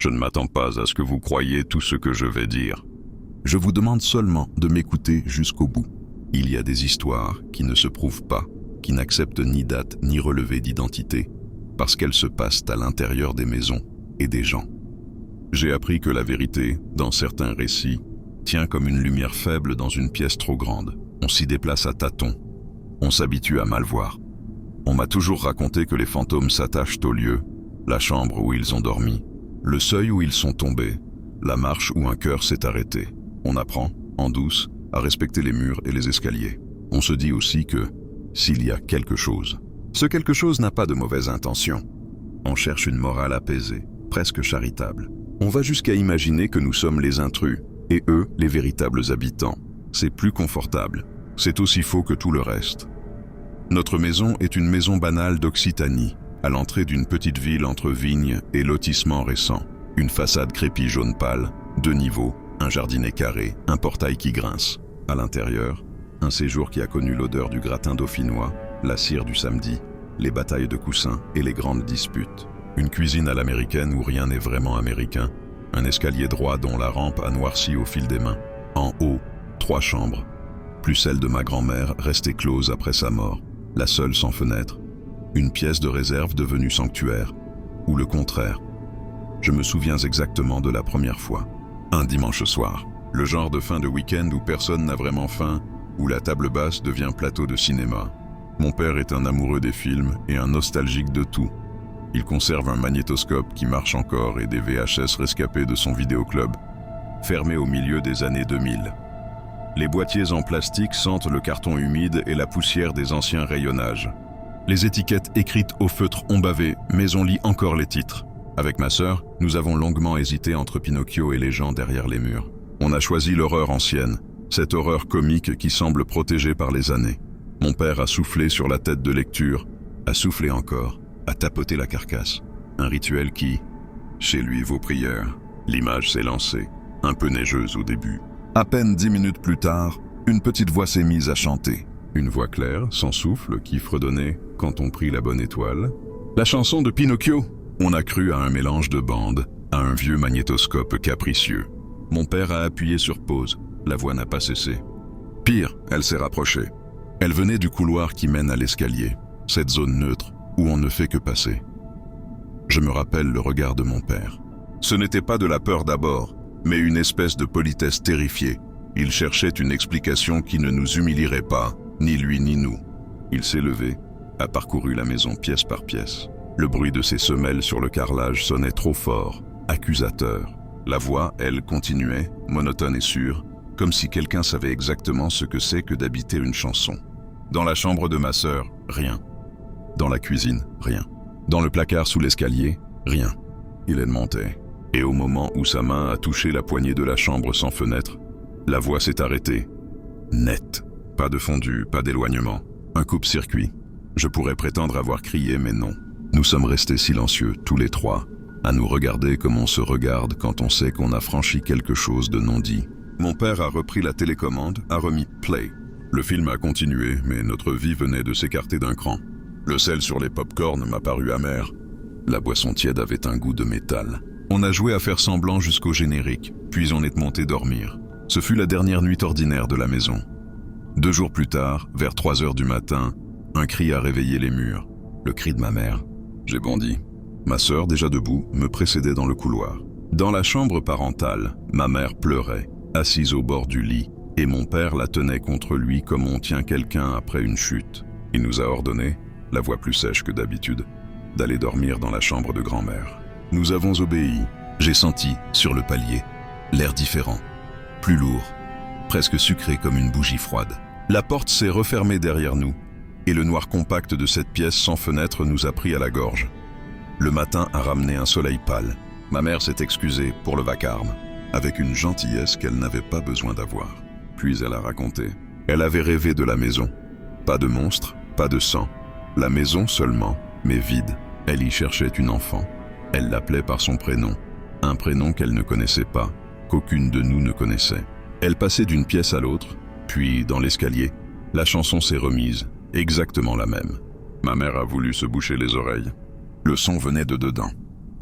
Je ne m'attends pas à ce que vous croyiez tout ce que je vais dire. Je vous demande seulement de m'écouter jusqu'au bout. Il y a des histoires qui ne se prouvent pas, qui n'acceptent ni date ni relevé d'identité, parce qu'elles se passent à l'intérieur des maisons et des gens. J'ai appris que la vérité, dans certains récits, tient comme une lumière faible dans une pièce trop grande. On s'y déplace à tâtons. On s'habitue à mal voir. On m'a toujours raconté que les fantômes s'attachent au lieu, la chambre où ils ont dormi, le seuil où ils sont tombés, la marche où un cœur s'est arrêté. On apprend, en douce, à respecter les murs et les escaliers. On se dit aussi que, s'il y a quelque chose, ce quelque chose n'a pas de mauvaise intention. On cherche une morale apaisée, presque charitable. On va jusqu'à imaginer que nous sommes les intrus, et eux, les véritables habitants. C'est plus confortable. C'est aussi faux que tout le reste. Notre maison est une maison banale d'Occitanie, à l'entrée d'une petite ville entre vignes et lotissements récents. Une façade crépie jaune pâle, 2 niveaux, un jardinet carré, un portail qui grince. À l'intérieur, un séjour qui a connu l'odeur du gratin dauphinois, la cire du samedi, les batailles de coussins et les grandes disputes. Une cuisine à l'américaine où rien n'est vraiment américain, un escalier droit dont la rampe a noirci au fil des mains. En haut, 3 chambres, plus celle de ma grand-mère restée close après sa mort, la seule sans fenêtre, une pièce de réserve devenue sanctuaire, ou le contraire. Je me souviens exactement de la première fois. Un dimanche soir, le genre de fin de week-end où personne n'a vraiment faim, où la table basse devient plateau de cinéma. Mon père est un amoureux des films et un nostalgique de tout. Il conserve un magnétoscope qui marche encore et des VHS rescapés de son vidéoclub, fermé au milieu des années 2000. Les boîtiers en plastique sentent le carton humide et la poussière des anciens rayonnages. Les étiquettes écrites au feutre ont bavé, mais on lit encore les titres. Avec ma sœur, nous avons longuement hésité entre Pinocchio et les gens derrière les murs. On a choisi l'horreur ancienne, cette horreur comique qui semble protégée par les années. Mon père a soufflé sur la tête de lecture, a soufflé encore, a tapoté la carcasse. Un rituel qui, chez lui, vaut prière. L'image s'est lancée, un peu neigeuse au début. À peine 10 minutes plus tard, une petite voix s'est mise à chanter. Une voix claire, sans souffle, qui fredonnait quand on prit la bonne étoile. La chanson de Pinocchio. On a cru à un mélange de bandes, à un vieux magnétoscope capricieux. Mon père a appuyé sur pause. La voix n'a pas cessé. Pire, elle s'est rapprochée. Elle venait du couloir qui mène à l'escalier, cette zone neutre où on ne fait que passer. Je me rappelle le regard de mon père. Ce n'était pas de la peur d'abord, mais une espèce de politesse terrifiée. Il cherchait une explication qui ne nous humilierait pas, ni lui ni nous. Il s'est levé, a parcouru la maison pièce par pièce. Le bruit de ses semelles sur le carrelage sonnait trop fort, accusateur. La voix, elle, continuait, monotone et sûre, comme si quelqu'un savait exactement ce que c'est que d'habiter une chanson. Dans la chambre de ma sœur, rien. Dans la cuisine, rien. Dans le placard sous l'escalier, rien. Il montait. Et au moment où sa main a touché la poignée de la chambre sans fenêtre, la voix s'est arrêtée. Net. Pas de fondu, pas d'éloignement. Un coupe-circuit. Je pourrais prétendre avoir crié, mais non. Nous sommes restés silencieux, tous les trois, à nous regarder comme on se regarde quand on sait qu'on a franchi quelque chose de non dit. Mon père a repris la télécommande, a remis « play ». Le film a continué, mais notre vie venait de s'écarter d'un cran. Le sel sur les pop-corns m'a paru amer. La boisson tiède avait un goût de métal. On a joué à faire semblant jusqu'au générique, puis on est monté dormir. Ce fut la dernière nuit ordinaire de la maison. 2 jours plus tard, vers 3 heures du matin, un cri a réveillé les murs. Le cri de ma mère. J'ai bondi. Ma sœur, déjà debout, me précédait dans le couloir. Dans la chambre parentale, ma mère pleurait, assise au bord du lit, et mon père la tenait contre lui comme on tient quelqu'un après une chute. Il nous a ordonné, la voix plus sèche que d'habitude, d'aller dormir dans la chambre de grand-mère. Nous avons obéi. J'ai senti, sur le palier, l'air différent, plus lourd, presque sucré comme une bougie froide. La porte s'est refermée derrière nous, et le noir compact de cette pièce sans fenêtre nous a pris à la gorge. Le matin a ramené un soleil pâle. Ma mère s'est excusée pour le vacarme, avec une gentillesse qu'elle n'avait pas besoin d'avoir. Puis elle a raconté. Elle avait rêvé de la maison. Pas de monstre, pas de sang. La maison seulement, mais vide. Elle y cherchait une enfant. Elle l'appelait par son prénom. Un prénom qu'elle ne connaissait pas, qu'aucune de nous ne connaissait. Elle passait d'une pièce à l'autre, puis dans l'escalier, la chanson s'est remise, exactement la même. Ma mère a voulu se boucher les oreilles. Le son venait de dedans.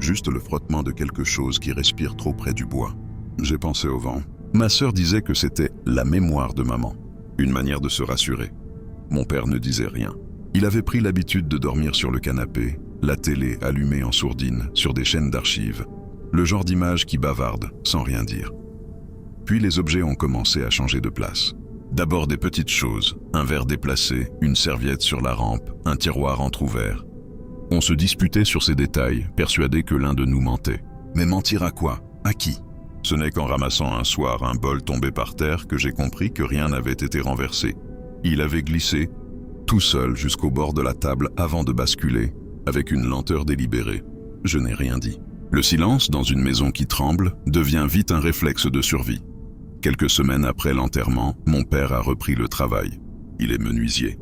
juste le frottement de quelque chose qui respire trop près du bois. J'ai pensé au vent. Ma sœur disait que c'était la mémoire de maman, une manière de se rassurer. Mon père ne disait rien. Il avait pris l'habitude de dormir sur le canapé, la télé allumée en sourdine sur des chaînes d'archives, le genre d'image qui bavarde sans rien dire. Puis les objets ont commencé à changer de place. D'abord des petites choses, un verre déplacé, une serviette sur la rampe, un tiroir entrouvert. On se disputait sur ces détails, persuadé que l'un de nous mentait. Mais mentir à quoi? À qui? Ce n'est qu'en ramassant un soir un bol tombé par terre que j'ai compris que rien n'avait été renversé. Il avait glissé, tout seul jusqu'au bord de la table avant de basculer, avec une lenteur délibérée. Je n'ai rien dit. Le silence, dans une maison qui tremble, devient vite un réflexe de survie. Quelques semaines après l'enterrement, mon père a repris le travail. Il est menuisier.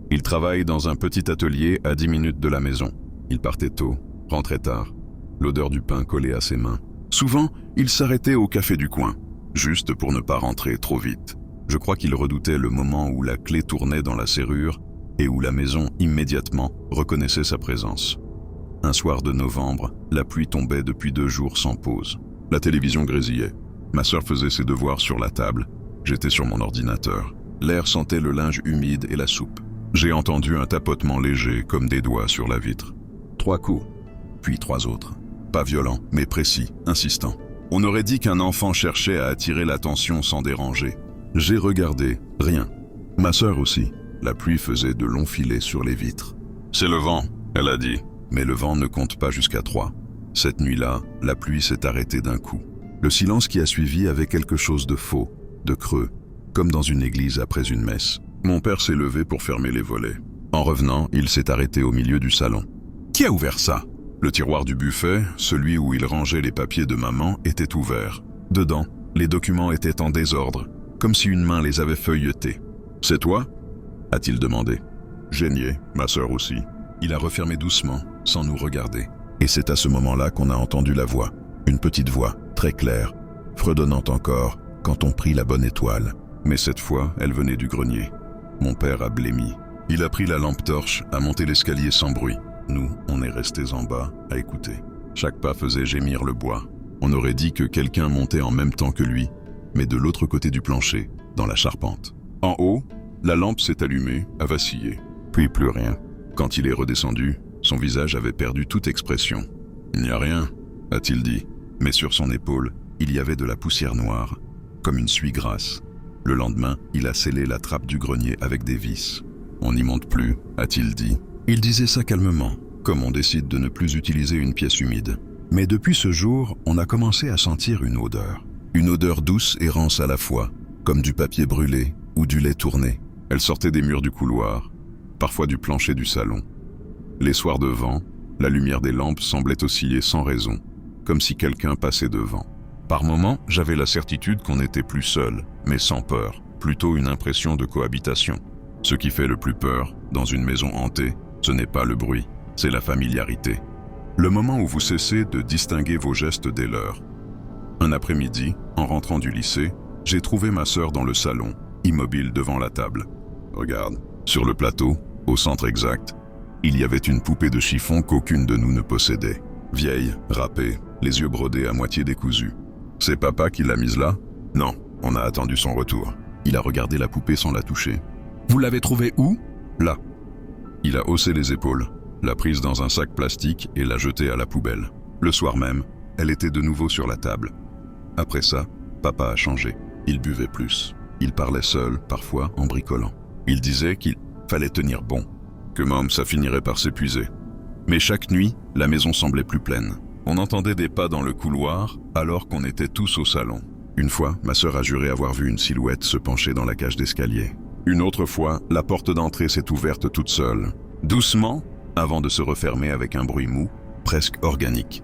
Il travaille dans un petit atelier à 10 minutes de la maison. Il partait tôt, rentrait tard, l'odeur du pain collée à ses mains. Souvent, il s'arrêtait au café du coin, juste pour ne pas rentrer trop vite. Je crois qu'il redoutait le moment où la clé tournait dans la serrure et où la maison immédiatement reconnaissait sa présence. Un soir de novembre, la pluie tombait depuis 2 jours sans pause. La télévision grésillait. Ma sœur faisait ses devoirs sur la table. J'étais sur mon ordinateur. L'air sentait le linge humide et la soupe. J'ai entendu un tapotement léger comme des doigts sur la vitre. 3 coups, puis 3 autres. Pas violents, mais précis, insistants. On aurait dit qu'un enfant cherchait à attirer l'attention sans déranger. J'ai regardé, rien. Ma sœur aussi. La pluie faisait de longs filets sur les vitres. « C'est le vent », elle a dit. Mais le vent ne compte pas jusqu'à 3. Cette nuit-là, la pluie s'est arrêtée d'un coup. Le silence qui a suivi avait quelque chose de faux, de creux, comme dans une église après une messe. Mon père s'est levé pour fermer les volets. En revenant, il s'est arrêté au milieu du salon. « Qui a ouvert ça ?» Le tiroir du buffet, celui où il rangeait les papiers de maman, était ouvert. Dedans, les documents étaient en désordre, comme si une main les avait feuilletés. « C'est toi ?» a-t-il demandé. J'ai nié, ma sœur aussi. Il a refermé doucement, sans nous regarder. Et c'est à ce moment-là qu'on a entendu la voix. Une petite voix, très claire, fredonnante encore, quand on prit la bonne étoile. Mais cette fois, elle venait du grenier. Mon père a blêmi. Il a pris la lampe torche, a monté l'escalier sans bruit. Nous, on est restés en bas, à écouter. Chaque pas faisait gémir le bois. On aurait dit que quelqu'un montait en même temps que lui, mais de l'autre côté du plancher, dans la charpente. En haut, la lampe s'est allumée, a vacillé. Puis plus rien. Quand il est redescendu, son visage avait perdu toute expression. « Il n'y a rien », a-t-il dit. Mais sur son épaule, il y avait de la poussière noire, comme une suie grasse. Le lendemain, il a scellé la trappe du grenier avec des vis. « On n'y monte plus », a-t-il dit. Il disait ça calmement, comme on décide de ne plus utiliser une pièce humide. Mais depuis ce jour, on a commencé à sentir une odeur. Une odeur douce et rance à la fois, comme du papier brûlé ou du lait tourné. Elle sortait des murs du couloir, parfois du plancher du salon. Les soirs de vent, la lumière des lampes semblait osciller sans raison, comme si quelqu'un passait devant. Par moments, j'avais la certitude qu'on n'était plus seul, mais sans peur, plutôt une impression de cohabitation. Ce qui fait le plus peur, dans une maison hantée, ce n'est pas le bruit, c'est la familiarité. Le moment où vous cessez de distinguer vos gestes des leurs. Un après-midi, en rentrant du lycée, j'ai trouvé ma sœur dans le salon, immobile devant la table. Regarde, sur le plateau, au centre exact, il y avait une poupée de chiffon qu'aucune de nous ne possédait. Vieille, râpée, les yeux brodés à moitié décousus. C'est papa qui l'a mise là? Non, on a attendu son retour. Il a regardé la poupée sans la toucher. Vous l'avez trouvée où? Là. Il a haussé les épaules, l'a prise dans un sac plastique et l'a jetée à la poubelle. Le soir même, elle était de nouveau sur la table. Après ça, papa a changé. Il buvait plus. Il parlait seul, parfois en bricolant. Il disait qu'il fallait tenir bon, que même ça finirait par s'épuiser. Mais chaque nuit, la maison semblait plus pleine. On entendait des pas dans le couloir alors qu'on était tous au salon. Une fois, ma sœur a juré avoir vu une silhouette se pencher dans la cage d'escalier. Une autre fois, la porte d'entrée s'est ouverte toute seule, doucement, avant de se refermer avec un bruit mou, presque organique.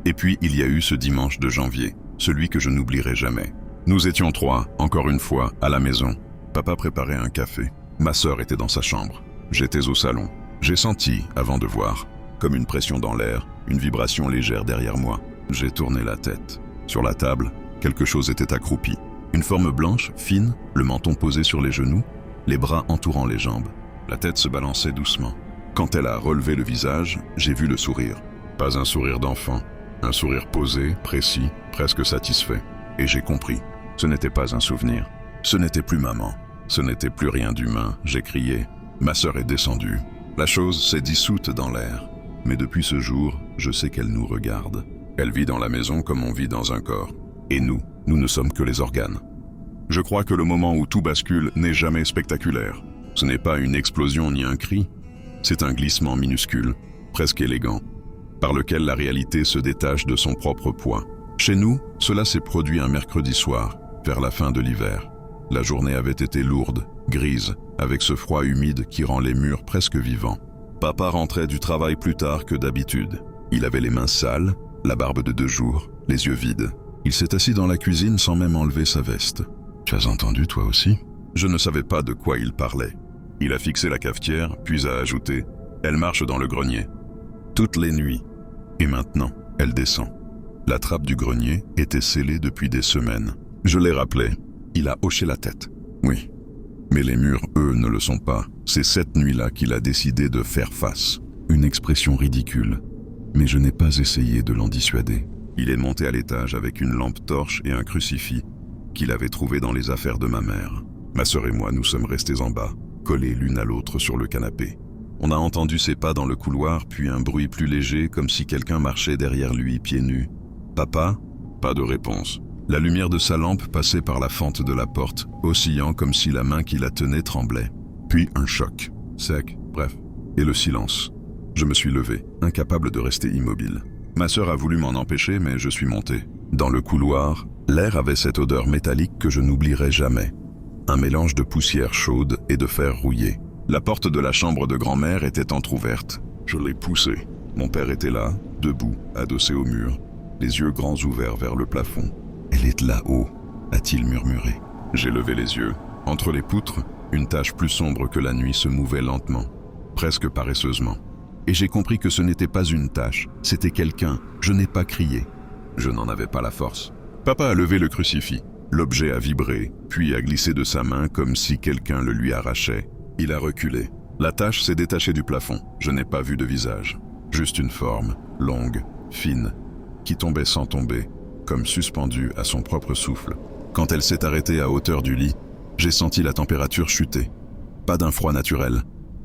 Et puis il y a eu ce dimanche de janvier, celui que je n'oublierai jamais. Nous étions 3, encore une fois, à la maison. Papa préparait un café. Ma sœur était dans sa chambre. J'étais au salon. J'ai senti, avant de voir, comme une pression dans l'air, une vibration légère derrière moi. J'ai tourné la tête. Sur la table, quelque chose était accroupi. Une forme blanche, fine, le menton posé sur les genoux, les bras entourant les jambes. La tête se balançait doucement. Quand elle a relevé le visage, j'ai vu le sourire. Pas un sourire d'enfant, Un sourire posé, précis, presque satisfait. Et j'ai compris. Ce n'était pas un souvenir. Ce n'était plus maman. Ce n'était plus rien d'humain. J'ai crié. Ma sœur est descendue. La chose s'est dissoute dans l'air. Mais depuis ce jour, je sais qu'elle nous regarde. Elle vit dans la maison comme on vit dans un corps. Et nous ne sommes que les organes. Je crois que le moment où tout bascule n'est jamais spectaculaire. Ce n'est pas une explosion ni un cri. C'est un glissement minuscule, presque élégant, par lequel la réalité se détache de son propre poids. Chez nous, cela s'est produit un mercredi soir, vers la fin de l'hiver. La journée avait été lourde, grise, avec ce froid humide qui rend les murs presque vivants. Papa rentrait du travail plus tard que d'habitude. Il avait les mains sales, la barbe de 2 jours, les yeux vides. Il s'est assis dans la cuisine sans même enlever sa veste. « Tu as entendu, toi aussi ?» Je ne savais pas de quoi il parlait. Il a fixé la cafetière, puis a ajouté « Elle marche dans le grenier. Toutes les nuits. Et maintenant, elle descend. » La trappe du grenier était scellée depuis des semaines. Je l'ai rappelé. Il a hoché la tête. Oui. Mais les murs, eux, ne le sont pas. C'est cette nuit-là qu'il a décidé de faire face. Une expression ridicule. Mais je n'ai pas essayé de l'en dissuader. Il est monté à l'étage avec une lampe torche et un crucifix qu'il avait trouvé dans les affaires de ma mère. Ma sœur et moi, nous sommes restés en bas, collés l'une à l'autre sur le canapé. On a entendu ses pas dans le couloir, puis un bruit plus léger, comme si quelqu'un marchait derrière lui, pieds nus. « Papa ?» Pas de réponse. La lumière de sa lampe passait par la fente de la porte, oscillant comme si la main qui la tenait tremblait. Puis un choc, sec, bref, et le silence. Je me suis levé, incapable de rester immobile. Ma sœur a voulu m'en empêcher, mais je suis monté. Dans le couloir, l'air avait cette odeur métallique que je n'oublierai jamais. Un mélange de poussière chaude et de fer rouillé. La porte de la chambre de grand-mère était entr'ouverte. Je l'ai poussée. Mon père était là, debout, adossé au mur, les yeux grands ouverts vers le plafond. « Elle est là-haut », a-t-il murmuré. J'ai levé les yeux. Entre les poutres, une tache plus sombre que la nuit se mouvait lentement, presque paresseusement. Et j'ai compris que ce n'était pas une tache, c'était quelqu'un. Je n'ai pas crié. Je n'en avais pas la force. Papa a levé le crucifix. L'objet a vibré, puis a glissé de sa main comme si quelqu'un le lui arrachait. Il a reculé. La tache s'est détachée du plafond. Je n'ai pas vu de visage. Juste une forme, longue, fine, qui tombait sans tomber, comme suspendue à son propre souffle. Quand elle s'est arrêtée à hauteur du lit, j'ai senti la température chuter. Pas d'un froid naturel,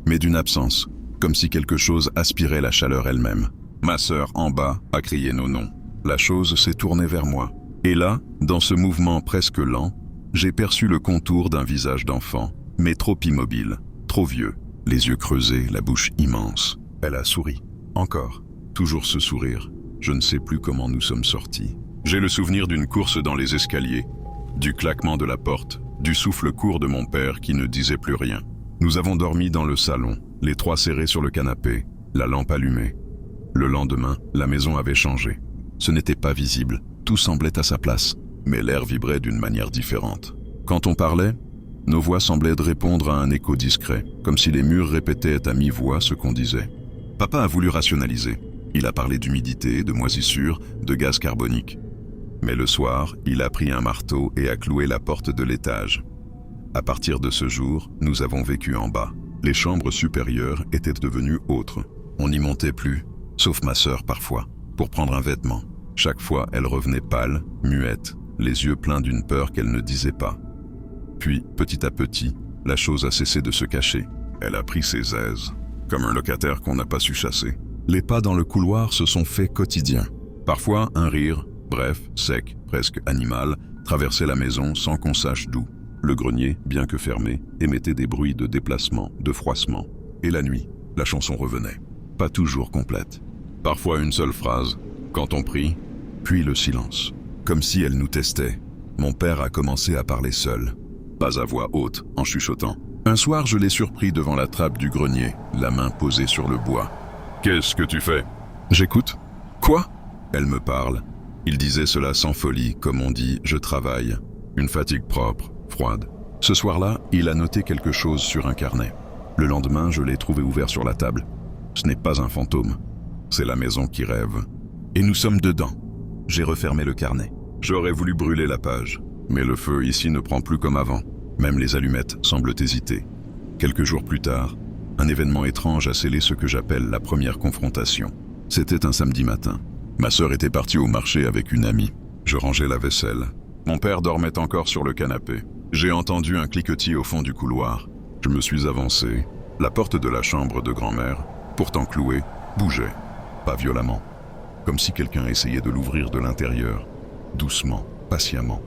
mais d'une absence, comme si quelque chose aspirait la chaleur elle-même. Ma sœur, en bas, a crié nos noms. La chose s'est tournée vers moi. Et là, dans ce mouvement presque lent, j'ai perçu le contour d'un visage d'enfant, mais trop immobile, trop vieux, les yeux creusés, la bouche immense. Elle a souri. Encore. Toujours ce sourire. Je ne sais plus comment nous sommes sortis. J'ai le souvenir d'une course dans les escaliers, du claquement de la porte, du souffle court de mon père qui ne disait plus rien. Nous avons dormi dans le salon, les 3 serrés sur le canapé, la lampe allumée. Le lendemain, la maison avait changé. Ce n'était pas visible, tout semblait à sa place, mais l'air vibrait d'une manière différente. Quand on parlait, nos voix semblaient répondre à un écho discret, comme si les murs répétaient à mi-voix ce qu'on disait. Papa a voulu rationaliser. Il a parlé d'humidité, de moisissure, de gaz carbonique. Mais le soir, il a pris un marteau et a cloué la porte de l'étage. À partir de ce jour, nous avons vécu en bas. Les chambres supérieures étaient devenues autres. On n'y montait plus, sauf ma sœur parfois, pour prendre un vêtement. Chaque fois, elle revenait pâle, muette, les yeux pleins d'une peur qu'elle ne disait pas. Puis, petit à petit, la chose a cessé de se cacher. Elle a pris ses aises, comme un locataire qu'on n'a pas su chasser. Les pas dans le couloir se sont faits quotidiens. Parfois, un rire, bref, sec, presque animal, traversait la maison sans qu'on sache d'où. Le grenier, bien que fermé, émettait des bruits de déplacement, de froissement. Et la nuit, la chanson revenait. Pas toujours complète. Parfois une seule phrase, quand on prie, puis le silence. Comme si elle nous testait. Mon père a commencé à parler seul, pas à voix haute, en chuchotant. Un soir, je l'ai surpris devant la trappe du grenier, la main posée sur le bois. « Qu'est-ce que tu fais ?» J'écoute. « Quoi ?» Elle me parle. Il disait cela sans folie, comme on dit « je travaille ». Une fatigue propre, froide. Ce soir-là, il a noté quelque chose sur un carnet. Le lendemain, je l'ai trouvé ouvert sur la table. Ce n'est pas un fantôme. C'est la maison qui rêve. Et nous sommes dedans. J'ai refermé le carnet. J'aurais voulu brûler la page. Mais le feu ici ne prend plus comme avant. Même les allumettes semblent hésiter. Quelques jours plus tard, un événement étrange a scellé ce que j'appelle la première confrontation. C'était un samedi matin. Ma sœur était partie au marché avec une amie. Je rangeais la vaisselle. Mon père dormait encore sur le canapé. J'ai entendu un cliquetis au fond du couloir. Je me suis avancé. La porte de la chambre de grand-mère, pourtant clouée, bougeait. Pas violemment. Comme si quelqu'un essayait de l'ouvrir de l'intérieur. Doucement, patiemment.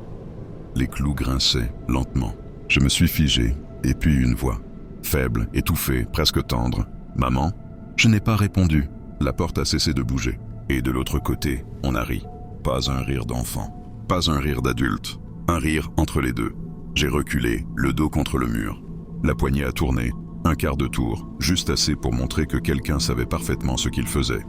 Les clous grinçaient, lentement. Je me suis figé, et puis une voix. Faible, étouffée, presque tendre. « Maman ?» Je n'ai pas répondu. La porte a cessé de bouger. Et de l'autre côté, on a ri. Pas un rire d'enfant. Pas un rire d'adulte. Un rire entre les deux. J'ai reculé, le dos contre le mur. La poignée a tourné, un quart de tour, juste assez pour montrer que quelqu'un savait parfaitement ce qu'il faisait.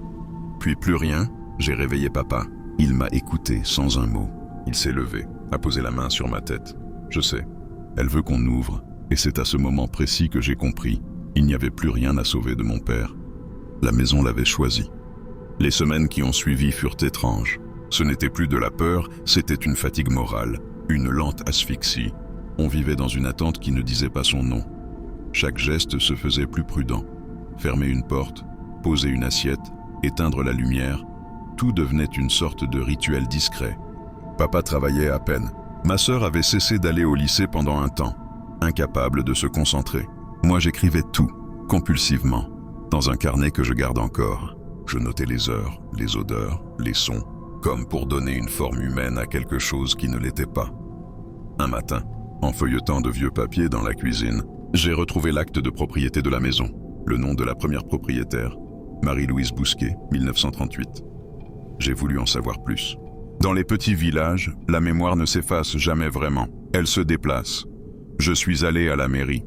Puis plus rien, j'ai réveillé papa. Il m'a écouté sans un mot. Il s'est levé, a posé la main sur ma tête. Je sais, elle veut qu'on ouvre, et c'est à ce moment précis que j'ai compris. Il n'y avait plus rien à sauver de mon père. La maison l'avait choisi. Les semaines qui ont suivi furent étranges. Ce n'était plus de la peur, c'était une fatigue morale, une lente asphyxie. On vivait dans une attente qui ne disait pas son nom. Chaque geste se faisait plus prudent. Fermer une porte, poser une assiette, éteindre la lumière, tout devenait une sorte de rituel discret. Papa travaillait à peine. Ma sœur avait cessé d'aller au lycée pendant un temps, incapable de se concentrer. Moi j'écrivais tout, compulsivement, dans un carnet que je garde encore. Je notais les heures, les odeurs, les sons, comme pour donner une forme humaine à quelque chose qui ne l'était pas. Un matin, en feuilletant de vieux papiers dans la cuisine, j'ai retrouvé l'acte de propriété de la maison, le nom de la première propriétaire, Marie-Louise Bousquet, 1938. J'ai voulu en savoir plus. Dans les petits villages, la mémoire ne s'efface jamais vraiment, elle se déplace. Je suis allé à la mairie.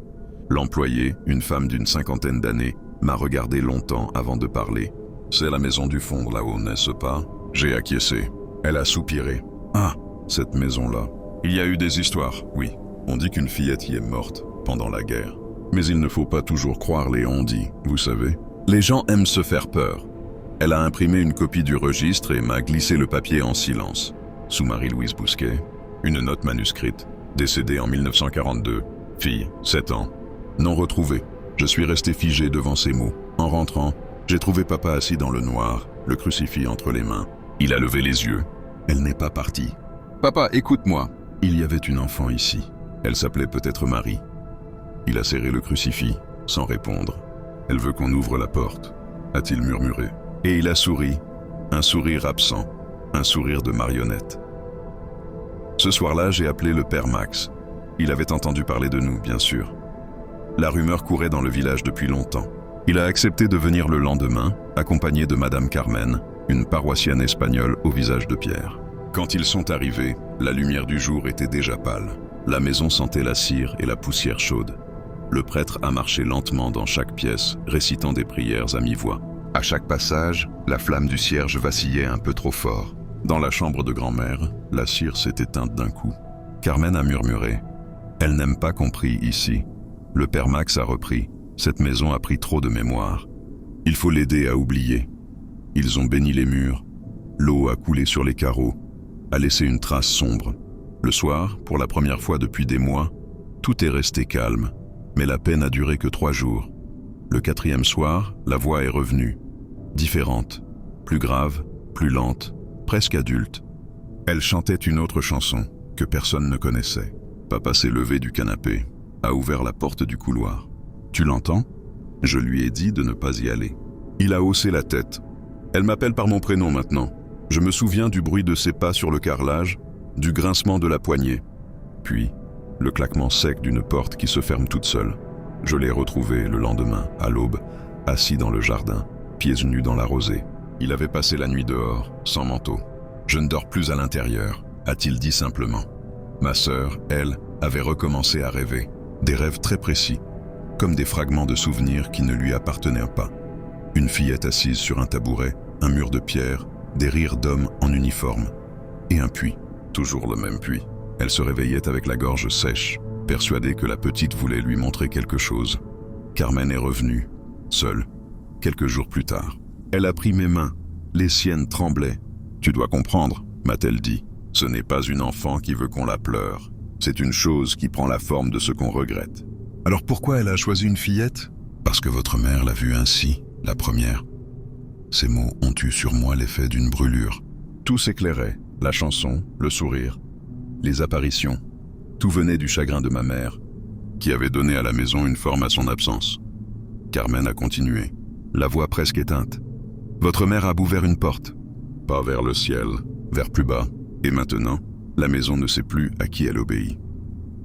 L'employée, une femme d'une 50aine d'années, m'a regardé longtemps avant de parler. « C'est la maison du fond là-haut, n'est-ce pas ?» J'ai acquiescé. Elle a soupiré. « Ah, cette maison-là. Il y a eu des histoires, oui. On dit qu'une fillette y est morte, pendant la guerre. Mais il ne faut pas toujours croire les on-dit, vous savez. Les gens aiment se faire peur. » Elle a imprimé une copie du registre et m'a glissé le papier en silence. Sous Marie-Louise Bousquet, une note manuscrite, décédée en 1942, fille, 7 ans. Non retrouvée. Je suis resté figé devant ces mots. En rentrant, j'ai trouvé papa assis dans le noir, le crucifix entre les mains. Il a levé les yeux. Elle n'est pas partie. « Papa, écoute-moi. Il y avait une enfant ici. Elle s'appelait peut-être Marie. » Il a serré le crucifix, sans répondre. « Elle veut qu'on ouvre la porte, » a-t-il murmuré. Et il a souri, un sourire absent, un sourire de marionnette. Ce soir-là, j'ai appelé le père Max. Il avait entendu parler de nous, bien sûr. La rumeur courait dans le village depuis longtemps. Il a accepté de venir le lendemain, accompagné de Madame Carmen, une paroissienne espagnole au visage de pierre. Quand ils sont arrivés, la lumière du jour était déjà pâle. La maison sentait la cire et la poussière chaude. Le prêtre a marché lentement dans chaque pièce, récitant des prières à mi-voix. À chaque passage, la flamme du cierge vacillait un peu trop fort. Dans la chambre de grand-mère, la cire s'est éteinte d'un coup. Carmen a murmuré. « Elle n'aime pas qu'on prie ici. » Le père Max a repris. Cette maison a pris trop de mémoire. Il faut l'aider à oublier. Ils ont béni les murs. L'eau a coulé sur les carreaux, a laissé une trace sombre. Le soir, pour la première fois depuis des mois, tout est resté calme. Mais la paix n'a duré que 3 jours. Le 4e soir, la voix est revenue. Différente, plus grave, plus lente, presque adulte. Elle chantait une autre chanson que personne ne connaissait. Papa s'est levé du canapé, a ouvert la porte du couloir. « Tu l'entends ?» Je lui ai dit de ne pas y aller. Il a haussé la tête. Elle m'appelle par mon prénom maintenant. Je me souviens du bruit de ses pas sur le carrelage, du grincement de la poignée. Puis, le claquement sec d'une porte qui se ferme toute seule. Je l'ai retrouvé le lendemain, à l'aube, assis dans le jardin, pieds nus dans la rosée. Il avait passé la nuit dehors, sans manteau. « Je ne dors plus à l'intérieur », a-t-il dit simplement. Ma sœur, elle, avait recommencé à rêver. Des rêves très précis, comme des fragments de souvenirs qui ne lui appartenaient pas. Une fillette assise sur un tabouret, un mur de pierre, des rires d'hommes en uniforme. Et un puits, toujours le même puits. Elle se réveillait avec la gorge sèche, persuadée que la petite voulait lui montrer quelque chose. Carmen est revenue, seule, quelques jours plus tard. Elle a pris mes mains, les siennes tremblaient. « Tu dois comprendre », m'a-t-elle dit. « Ce n'est pas une enfant qui veut qu'on la pleure. C'est une chose qui prend la forme de ce qu'on regrette. » Alors pourquoi elle a choisi une fillette ? Parce que votre mère l'a vue ainsi, la première. Ces mots ont eu sur moi l'effet d'une brûlure. Tout s'éclairait, la chanson, le sourire, les apparitions. Tout venait du chagrin de ma mère, qui avait donné à la maison une forme à son absence. Carmen a continué, la voix presque éteinte. Votre mère a ouvert une porte. Pas vers le ciel, vers plus bas. Et maintenant, la maison ne sait plus à qui elle obéit.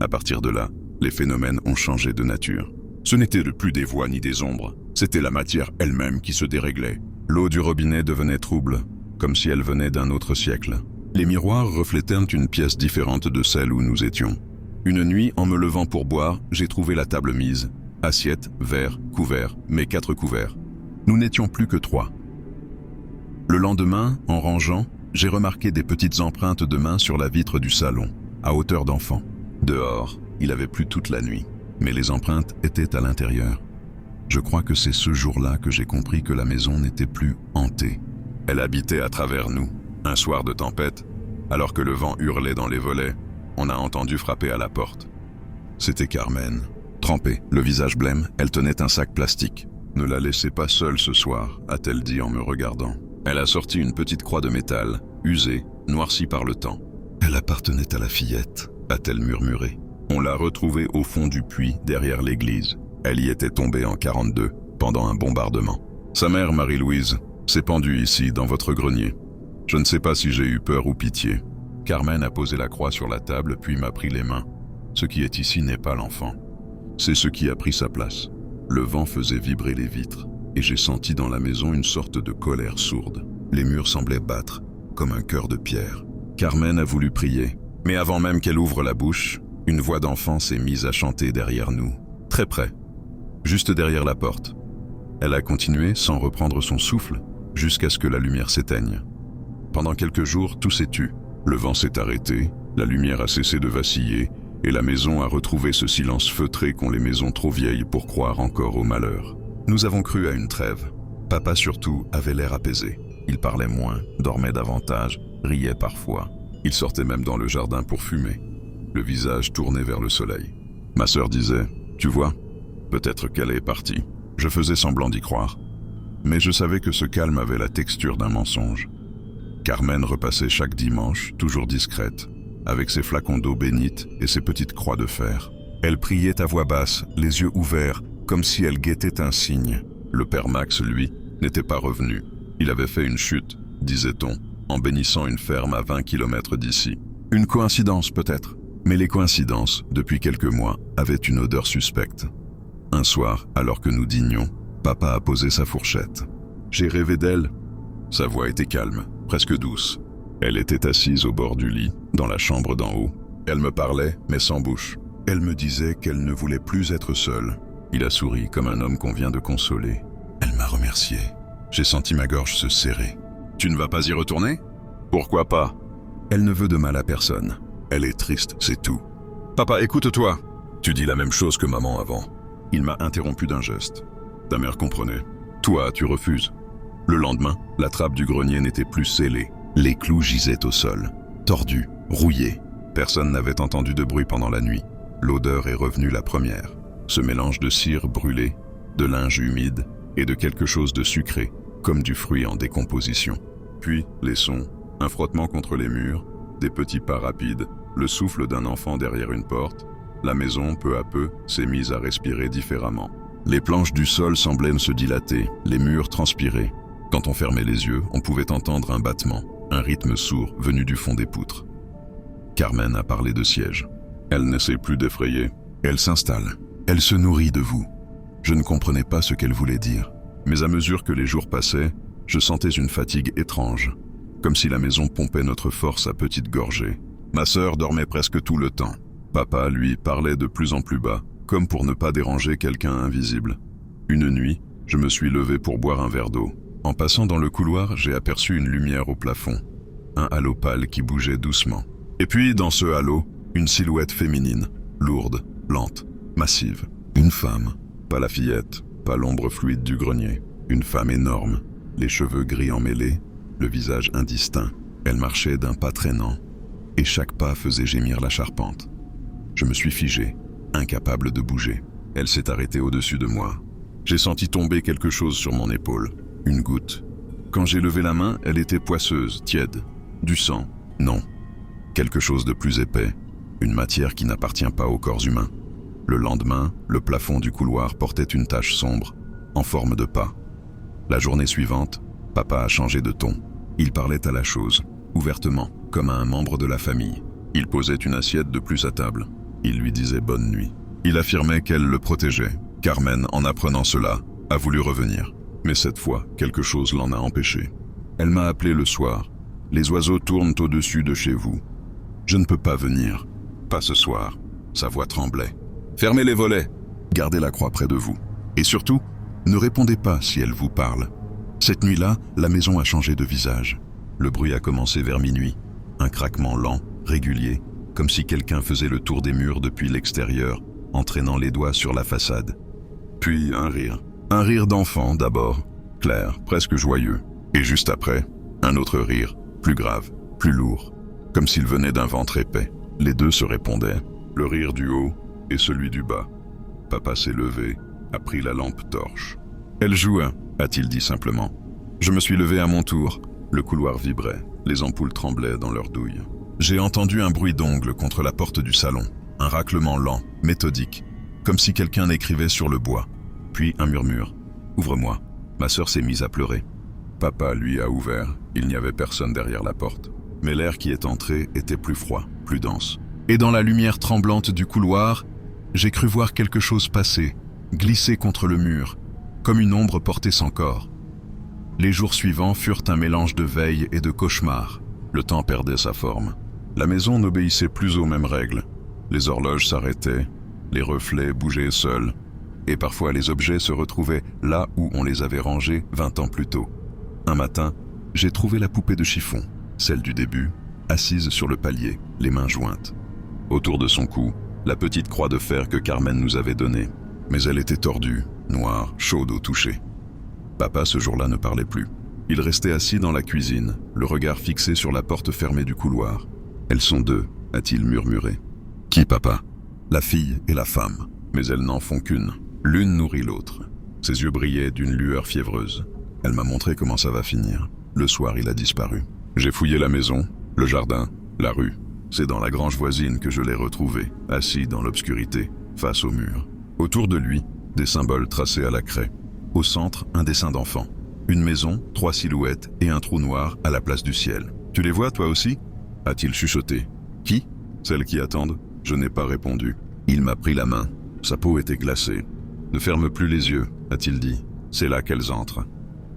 À partir de là, les phénomènes ont changé de nature. Ce n'était plus des voix ni des ombres, c'était la matière elle-même qui se déréglait. L'eau du robinet devenait trouble, comme si elle venait d'un autre siècle. Les miroirs reflétaient une pièce différente de celle où nous étions. Une nuit, en me levant pour boire, j'ai trouvé la table mise. Assiette, verre, couvert, mes 4 couverts. Nous n'étions plus que 3. Le lendemain, en rangeant, j'ai remarqué des petites empreintes de mains sur la vitre du salon, à hauteur d'enfant. Dehors, il avait plu toute la nuit, mais les empreintes étaient à l'intérieur. Je crois que c'est ce jour-là que j'ai compris que la maison n'était plus hantée. Elle habitait à travers nous. Un soir de tempête, alors que le vent hurlait dans les volets, on a entendu frapper à la porte. C'était Carmen. Trempée, le visage blême, elle tenait un sac plastique. « Ne la laissez pas seule ce soir », a-t-elle dit en me regardant. Elle a sorti une petite croix de métal, usée, noircie par le temps. « Elle appartenait à la fillette », a-t-elle murmuré. On l'a retrouvée au fond du puits, derrière l'église. Elle y était tombée en 42, pendant un bombardement. Sa mère, Marie-Louise, s'est pendue ici, dans votre grenier. Je ne sais pas si j'ai eu peur ou pitié. Carmen a posé la croix sur la table, puis m'a pris les mains. Ce qui est ici n'est pas l'enfant. C'est ce qui a pris sa place. Le vent faisait vibrer les vitres, et j'ai senti dans la maison une sorte de colère sourde. Les murs semblaient battre, comme un cœur de pierre. Carmen a voulu prier, mais avant même qu'elle ouvre la bouche, une voix d'enfant s'est mise à chanter derrière nous, très près, juste derrière la porte. Elle a continué, sans reprendre son souffle, jusqu'à ce que la lumière s'éteigne. Pendant quelques jours, tout s'est tu. Le vent s'est arrêté, la lumière a cessé de vaciller, et la maison a retrouvé ce silence feutré qu'ont les maisons trop vieilles pour croire encore au malheur. Nous avons cru à une trêve. Papa surtout avait l'air apaisé. Il parlait moins, dormait davantage, riait parfois. Il sortait même dans le jardin pour fumer, le visage tourné vers le soleil. Ma sœur disait « Tu vois, peut-être qu'elle est partie ». Je faisais semblant d'y croire, mais je savais que ce calme avait la texture d'un mensonge. Carmen repassait chaque dimanche, toujours discrète, avec ses flacons d'eau bénite et ses petites croix de fer. Elle priait à voix basse, les yeux ouverts, comme si elle guettait un signe. Le père Max, lui, n'était pas revenu. Il avait fait une chute, disait-on, en bénissant une ferme à 20 km d'ici. Une coïncidence peut-être, mais les coïncidences, depuis quelques mois, avaient une odeur suspecte. Un soir, alors que nous dînions, papa a posé sa fourchette. J'ai rêvé d'elle. Sa voix était calme, presque douce. Elle était assise au bord du lit, dans la chambre d'en haut. Elle me parlait, mais sans bouche. Elle me disait qu'elle ne voulait plus être seule. Il a souri comme un homme qu'on vient de consoler. Elle m'a remercié. J'ai senti ma gorge se serrer. « Tu ne vas pas y retourner ? » ?»« Pourquoi pas ? » Elle ne veut de mal à personne. Elle est triste, c'est tout. « Papa, écoute-toi. Tu dis la même chose que maman avant. » Il m'a interrompu d'un geste. Ta mère comprenait. Toi, tu refuses. Le lendemain, la trappe du grenier n'était plus scellée. Les clous gisaient au sol, tordus, rouillés. Personne n'avait entendu de bruit pendant la nuit. L'odeur est revenue la première. Ce mélange de cire brûlée, de linge humide et de quelque chose de sucré, comme du fruit en décomposition. Puis, les sons, un frottement contre les murs, des petits pas rapides, le souffle d'un enfant derrière une porte. La maison, peu à peu, s'est mise à respirer différemment. Les planches du sol semblaient se dilater, les murs transpiraient. Quand on fermait les yeux, on pouvait entendre un battement, un rythme sourd venu du fond des poutres. Carmen a parlé de siège. Elle n'essaie plus d'effrayer. Elle s'installe. Elle se nourrit de vous. Je ne comprenais pas ce qu'elle voulait dire, mais à mesure que les jours passaient, je sentais une fatigue étrange, comme si la maison pompait notre force à petites gorgées. Ma sœur dormait presque tout le temps. Papa, lui, parlait de plus en plus bas, comme pour ne pas déranger quelqu'un invisible. Une nuit, je me suis levé pour boire un verre d'eau. En passant dans le couloir, j'ai aperçu une lumière au plafond, un halo pâle qui bougeait doucement. Et puis, dans ce halo, une silhouette féminine, lourde, lente, massive. Une femme, pas la fillette, pas l'ombre fluide du grenier. Une femme énorme, les cheveux gris emmêlés, le visage indistinct. Elle marchait d'un pas traînant, et chaque pas faisait gémir la charpente. Je me suis figé, incapable de bouger. Elle s'est arrêtée au-dessus de moi. J'ai senti tomber quelque chose sur mon épaule. Une goutte, Quand j'ai levé la main, elle était poisseuse, tiède. Du sang? Non. Quelque chose de plus épais. Une matière qui n'appartient pas au corps humain. Le lendemain, le plafond du couloir portait une tache sombre, en forme de pas. La journée suivante, papa a changé de ton. Il parlait à la chose, ouvertement, comme à un membre de la famille. Il posait une assiette de plus à table. Il lui disait bonne nuit. Il affirmait qu'elle le protégeait. Carmen, en apprenant cela, a voulu revenir. Mais cette fois, quelque chose l'en a empêché. Elle m'a appelé le soir. Les oiseaux tournent au-dessus de chez vous. Je ne peux pas venir. Pas ce soir. Sa voix tremblait. Fermez les volets. Gardez la croix près de vous. Et surtout, ne répondez pas si elle vous parle. Cette nuit-là, la maison a changé de visage. Le bruit a commencé vers minuit. Un craquement lent, régulier, comme si quelqu'un faisait le tour des murs depuis l'extérieur, en traînant les doigts sur la façade. Puis un rire. Un rire d'enfant d'abord, clair, presque joyeux. Et juste après, un autre rire, plus grave, plus lourd, comme s'il venait d'un ventre épais. Les deux se répondaient, le rire du haut et celui du bas. Papa s'est levé, a pris la lampe torche. Elle jouait, a-t-il dit simplement. Je me suis levé à mon tour. Le couloir vibrait, les ampoules tremblaient dans leurs douilles. J'ai entendu un bruit d'ongles contre la porte du salon, un raclement lent, méthodique, comme si quelqu'un écrivait sur le bois. Puis un murmure. « Ouvre-moi ». Ma sœur s'est mise à pleurer. Papa, lui, a ouvert. Il n'y avait personne derrière la porte. Mais l'air qui est entré était plus froid, plus dense. Et dans la lumière tremblante du couloir, j'ai cru voir quelque chose passer, glisser contre le mur, comme une ombre portée sans corps. Les jours suivants furent un mélange de veille et de cauchemar. Le temps perdait sa forme. La maison n'obéissait plus aux mêmes règles. Les horloges s'arrêtaient, les reflets bougeaient seuls, et parfois les objets se retrouvaient là où on les avait rangés 20 ans plus tôt. Un matin, j'ai trouvé la poupée de chiffon, celle du début, assise sur le palier, les mains jointes. Autour de son cou, la petite croix de fer que Carmen nous avait donnée. Mais elle était tordue, noire, chaude au toucher. Papa, ce jour-là, ne parlait plus. Il restait assis dans la cuisine, le regard fixé sur la porte fermée du couloir. « Elles sont deux », a-t-il murmuré. « Qui, papa ?»« La fille et la femme, mais elles n'en font qu'une. L'une nourrit l'autre. » Ses yeux brillaient d'une lueur fiévreuse. Elle m'a montré comment ça va finir. Le soir, il a disparu. J'ai fouillé la maison, le jardin, la rue. C'est dans la grange voisine que je l'ai retrouvé, assis dans l'obscurité, face au mur. Autour de lui, des symboles tracés à la craie. Au centre, un dessin d'enfant. Une maison, 3 silhouettes et un trou noir à la place du ciel. « Tu les vois, toi aussi ?» a-t-il chuchoté. « Qui ?» Celles qui attendent. Je n'ai pas répondu. Il m'a pris la main. Sa peau était glacée. « Ne ferme plus les yeux, a-t-il dit. C'est là qu'elles entrent. »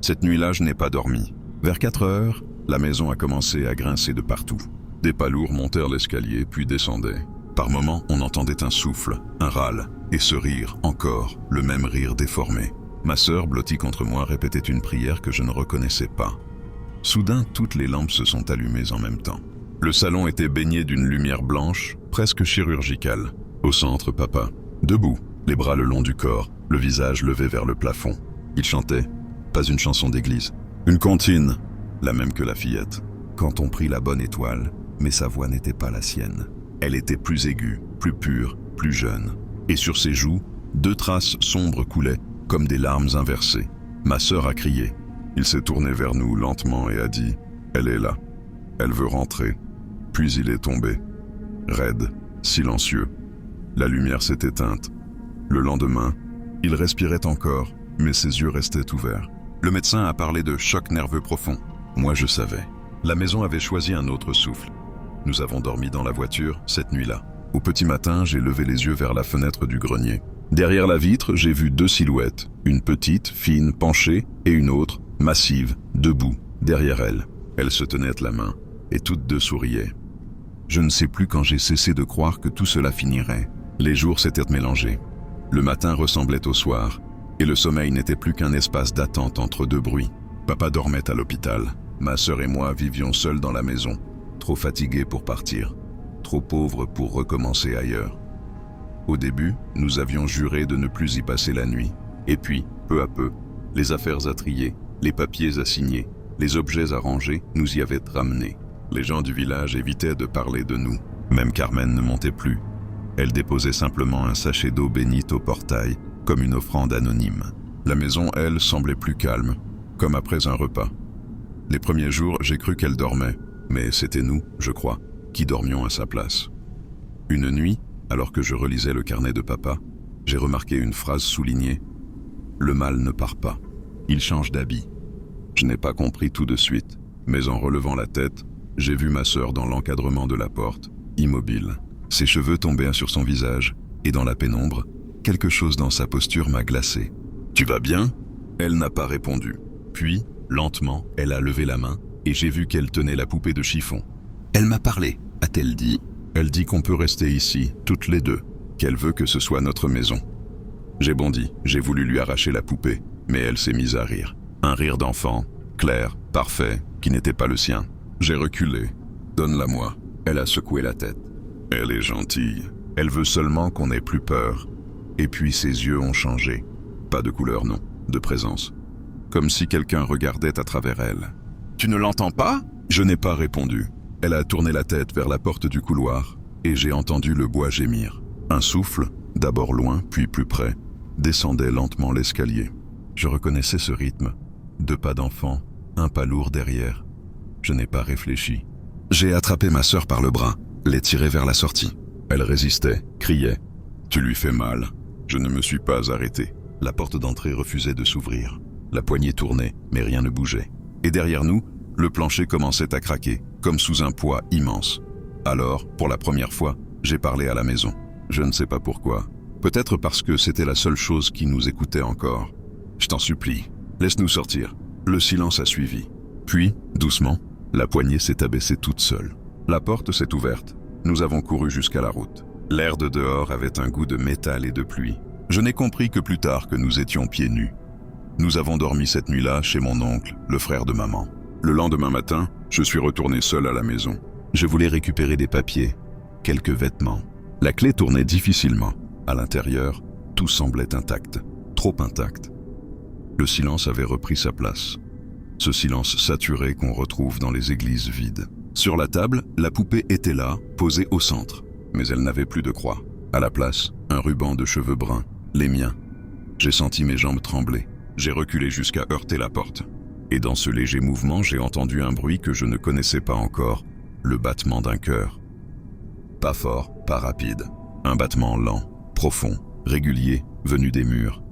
Cette nuit-là, je n'ai pas dormi. Vers 4 heures, la maison a commencé à grincer de partout. Des pas lourds montèrent l'escalier, puis descendaient. Par moments, on entendait un souffle, un râle, et ce rire, encore, le même rire déformé. Ma sœur, blottie contre moi, répétait une prière que je ne reconnaissais pas. Soudain, toutes les lampes se sont allumées en même temps. Le salon était baigné d'une lumière blanche, presque chirurgicale. Au centre, papa, debout, les bras le long du corps, le visage levé vers le plafond. Il chantait, pas une chanson d'église, une comptine, la même que la fillette. Quand on prit la bonne étoile, mais sa voix n'était pas la sienne. Elle était plus aiguë, plus pure, plus jeune. Et sur ses joues, 2 traces sombres coulaient, comme des larmes inversées. Ma sœur a crié. Il s'est tourné vers nous lentement et a dit « Elle est là. Elle veut rentrer. » Puis il est tombé. Raide, silencieux. La lumière s'est éteinte. Le lendemain, il respirait encore, mais ses yeux restaient ouverts. Le médecin a parlé de choc nerveux profond. Moi, je savais. La maison avait choisi un autre souffle. Nous avons dormi dans la voiture cette nuit-là. Au petit matin, j'ai levé les yeux vers la fenêtre du grenier. Derrière la vitre, j'ai vu 2 silhouettes, une petite, fine, penchée, et une autre, massive, debout, derrière elle. Elles se tenaient la main, et toutes 2 souriaient. Je ne sais plus quand j'ai cessé de croire que tout cela finirait. Les jours s'étaient mélangés. Le matin ressemblait au soir, et le sommeil n'était plus qu'un espace d'attente entre 2 bruits. Papa dormait à l'hôpital. Ma sœur et moi vivions seuls dans la maison, trop fatigués pour partir, trop pauvres pour recommencer ailleurs. Au début, nous avions juré de ne plus y passer la nuit. Et puis, peu à peu, les affaires à trier, les papiers à signer, les objets à ranger nous y avaient ramenés. Les gens du village évitaient de parler de nous. Même Carmen ne montait plus. Elle déposait simplement un sachet d'eau bénite au portail, comme une offrande anonyme. La maison, elle, semblait plus calme, comme après un repas. Les premiers jours, j'ai cru qu'elle dormait, mais c'était nous, je crois, qui dormions à sa place. Une nuit, alors que je relisais le carnet de papa, j'ai remarqué une phrase soulignée. Le mal ne part pas, il change d'habit. Je n'ai pas compris tout de suite, mais en relevant la tête, j'ai vu ma sœur dans l'encadrement de la porte, immobile. Ses cheveux tombaient sur son visage, et dans la pénombre, quelque chose dans sa posture m'a glacé. « Tu vas bien ?» Elle n'a pas répondu. Puis, lentement, elle a levé la main, et j'ai vu qu'elle tenait la poupée de chiffon. « Elle m'a parlé », a-t-elle dit. Elle dit qu'on peut rester ici, toutes les deux, qu'elle veut que ce soit notre maison. J'ai bondi, j'ai voulu lui arracher la poupée, mais elle s'est mise à rire. Un rire d'enfant, clair, parfait, qui n'était pas le sien. J'ai reculé. « Donne-la-moi. » Elle a secoué la tête. Elle est gentille. Elle veut seulement qu'on n'ait plus peur. Et puis ses yeux ont changé. Pas de couleur, non, de présence. Comme si quelqu'un regardait à travers elle. « Tu ne l'entends pas ?» Je n'ai pas répondu. Elle a tourné la tête vers la porte du couloir, et j'ai entendu le bois gémir. Un souffle, d'abord loin, puis plus près, descendait lentement l'escalier. Je reconnaissais ce rythme. 2 pas d'enfant, un pas lourd derrière. Je n'ai pas réfléchi. J'ai attrapé ma sœur par le bras, l'ai tirée vers la sortie. Elle résistait, criait. « Tu lui fais mal. » Je ne me suis pas arrêté. La porte d'entrée refusait de s'ouvrir. La poignée tournait, mais rien ne bougeait. Et derrière nous, le plancher commençait à craquer, comme sous un poids immense. Alors, pour la première fois, j'ai parlé à la maison. Je ne sais pas pourquoi. Peut-être parce que c'était la seule chose qui nous écoutait encore. « Je t'en supplie, laisse-nous sortir. » Le silence a suivi. Puis, doucement, la poignée s'est abaissée toute seule. La porte s'est ouverte. Nous avons couru jusqu'à la route. L'air de dehors avait un goût de métal et de pluie. Je n'ai compris que plus tard que nous étions pieds nus. Nous avons dormi cette nuit-là chez mon oncle, le frère de maman. Le lendemain matin, je suis retourné seul à la maison. Je voulais récupérer des papiers, quelques vêtements. La clé tournait difficilement. À l'intérieur, tout semblait intact, trop intact. Le silence avait repris sa place. Ce silence saturé qu'on retrouve dans les églises vides. Sur la table, la poupée était là, posée au centre. Mais elle n'avait plus de croix. À la place, un ruban de cheveux bruns, les miens. J'ai senti mes jambes trembler. J'ai reculé jusqu'à heurter la porte. Et dans ce léger mouvement, j'ai entendu un bruit que je ne connaissais pas encore, le battement d'un cœur. Pas fort, pas rapide. Un battement lent, profond, régulier, venu des murs.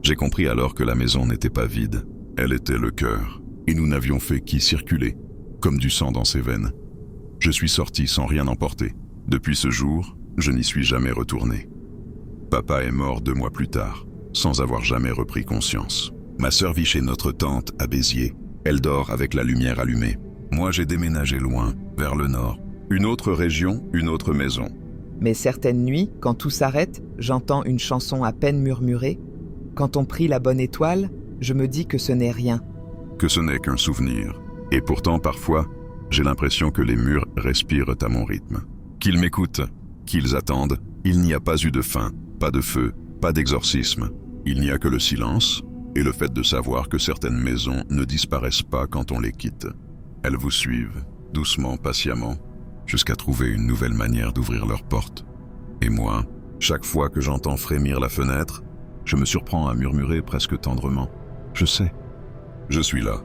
J'ai compris alors que la maison n'était pas vide. Elle était le cœur. Et nous n'avions fait qu'y circuler, comme du sang dans ses veines. Je suis sorti sans rien emporter. Depuis ce jour, je n'y suis jamais retourné. Papa est mort 2 mois plus tard, sans avoir jamais repris conscience. Ma sœur vit chez notre tante à Béziers. Elle dort avec la lumière allumée. Moi, j'ai déménagé loin, vers le nord. Une autre région, une autre maison. Mais certaines nuits, quand tout s'arrête, j'entends une chanson à peine murmurée. Quand on prie la bonne étoile, je me dis que ce n'est rien. Que ce n'est qu'un souvenir. Et pourtant, parfois, j'ai l'impression que les murs respirent à mon rythme. Qu'ils m'écoutent, qu'ils attendent. Il n'y a pas eu de fin, pas de feu, pas d'exorcisme. Il n'y a que le silence et le fait de savoir que certaines maisons ne disparaissent pas quand on les quitte. Elles vous suivent, doucement, patiemment, jusqu'à trouver une nouvelle manière d'ouvrir leurs portes. Et moi, chaque fois que j'entends frémir la fenêtre, je me surprends à murmurer presque tendrement. Je sais, je suis là.